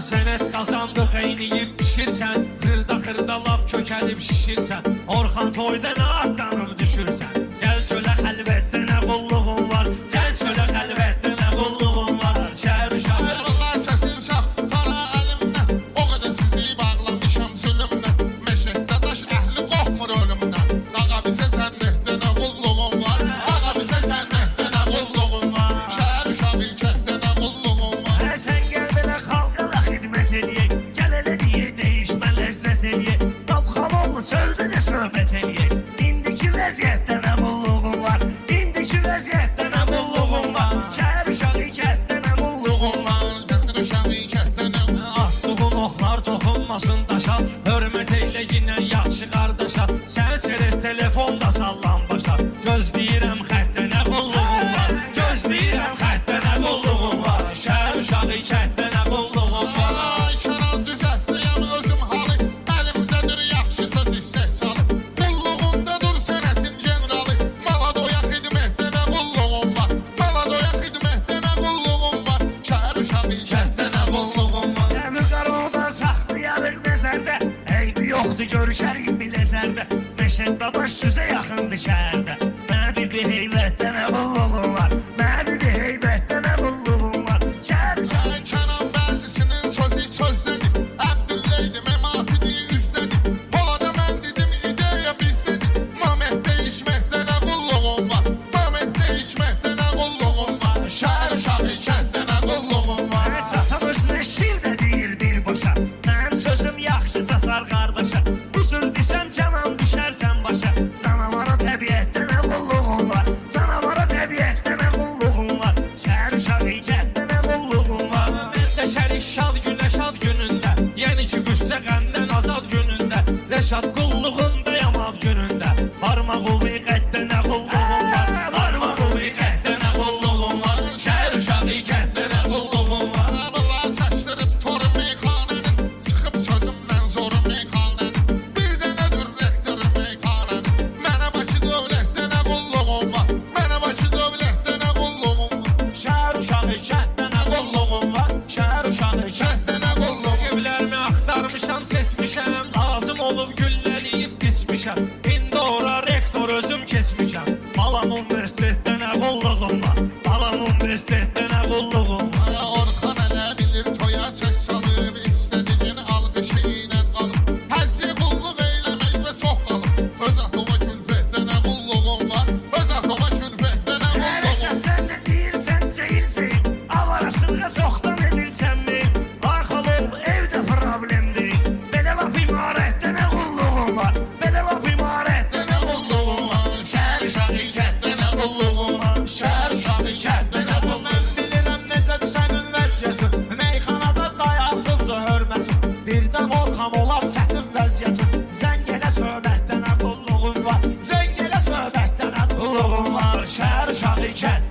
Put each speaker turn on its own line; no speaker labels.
Sənət qazandıq eyniyib pişirsən, xırda laf çökəlib şişirsən, Orxan toyda nə atlanıb düşürsən. Gəl çölə xəlvətdə nə qulluğun var, gəl çölə xəlvətdə nə qulluğun var. Şəhər uşağı
Eyvallah çətin şah, para əlimdən, o qədər sizi bağlamışam sülümdən. Məşəddə daş əhli qorxmur ölümdən. Dağa bizə cənnətdə nə qulluğun var, dağa bizə cənnətdə nə qulluğun var. Şəhər uşağı kənddə nə qulluğun var.
Sən gəl belə xalqala xidmət eləyək, gəl elə deyə dəyişmə ləzzət eləyək. Tapxaloğlu sözdə də söhbət eləyək. İndiki vəziyyətdə nə qulluğun var, indiki vəziyyətdə nə qulluğun var. Şəhər uşağı kənddə nə qulluğun var.
Şəhər uşağı kənddə nə qulluğun var.
Atdığın oxlar toxunmasın daşa, hörmət eylə yinə yaxşı qardaşa. Sən çerez telefonda sallan başa, gözləyirəm xəttə nə qulluğun var, gözləyirəm xəttə nə qulluğun var. Şəhər uşağı kənddə nə qulluğun var.
Ay Kənan düzəltəyəm özüm halı, əlimdədir yaxşı söz istehsalı. Qulluğunda dur sənətin generalı, Maladoya xidmətdə nə qulluğun var, Maladoya xidmətdə nə qulluğun var. Şəhər uşağı kənddə nə qulluğun var.
Əvqaroda saxlayarıq nəzərdə, eybi yoxdur görüşərik biləcərdə. Məşəddə daş süzə yaxındır şəhərdə. Məbi bir heybətdə nə qulluğun var, məbi bir heybətdə nə qulluğun var. Şəhər uşağı
Kənan bəzisinin sözü sözdədir, Əbdülleydi məmatidir üzdədir. Polada mən dedim ideya bizdədir. Mamət dəyişməkdə nə qulluğun var, Mamət dəyişməkdə nə qulluğun var. Şəhər uşağı kənddə nə qulluğun var.
Satan özünə şir də deyir birbaşa, mənim sözüm yaxşı satar qardaşa. Usul desəm canan düşərsən başa. Canavara təbiətdə nə qulluğun var, canavara təbiətdə nə qulluğun var. Şəhər uşağı kənddə nə qulluğun var. Məndəşərik şad günə şad günündə, yəni ki qüssə qəmdən azad günündə. Rəşad qulluğunda yamad günündə, barmaq ubi qəddə nə qulluğun var, barmaq ubi qəddə nə qulluğun var. Şəhər uşağı kənddə nə qulluğun var.
Arabalar çaşdırıb toru meyxanənin, çıxıb sözümdən zoru meyxanənin. Bir dənə dur rektör meyxanənin. Mənə Bakı dövlətdə nə qulluğun var, mənə Bakı dövlətdə nə qulluğun var.
Şəhər uşağı kənddə nə qulluğun var, şəhər uşağı kənddə
Kənddə nə qulluğun var.
Evlərimi axtarmışam, seçmişəm, lazım olub gülləliyib biçmişəm. İndi ora rektor özüm keçmişəm. Balam universitetdə nə qulluğum var, balam universitetdə nə qulluğum var.
Orxan elə bilir toya səs salıb, istədiyin alqışı ilə qalıb. Həzzi qulluq eyləmək və çox qalıb. Öz atoma külfətdə nə qulluğun var, öz atoma külfətdə nə qulluğun
Ərəşə
var.
sən də deyirsən ceyil-ceyil, avarasılığa çoxdan edilsən mi? Arxalol evdə problem deyil, belə laf imarətdə nə qulluğun var, belə laf imarətdə nə qulluğun var.
Şəhər uşağı kənddə nə qulluğun var, şəhər uşağı kənddə nə qulluğun var.
Mən bilirəm necədir sənin vəziyyətin, meyxanada dayandıqdır hörmətin. Birdən Orxan olar çətin vəziyyətin, zəng elə söhbətdə nə qulluğun var, zəng elə söhbətdə nə qulluğun var. Şəhər uşağı kənddə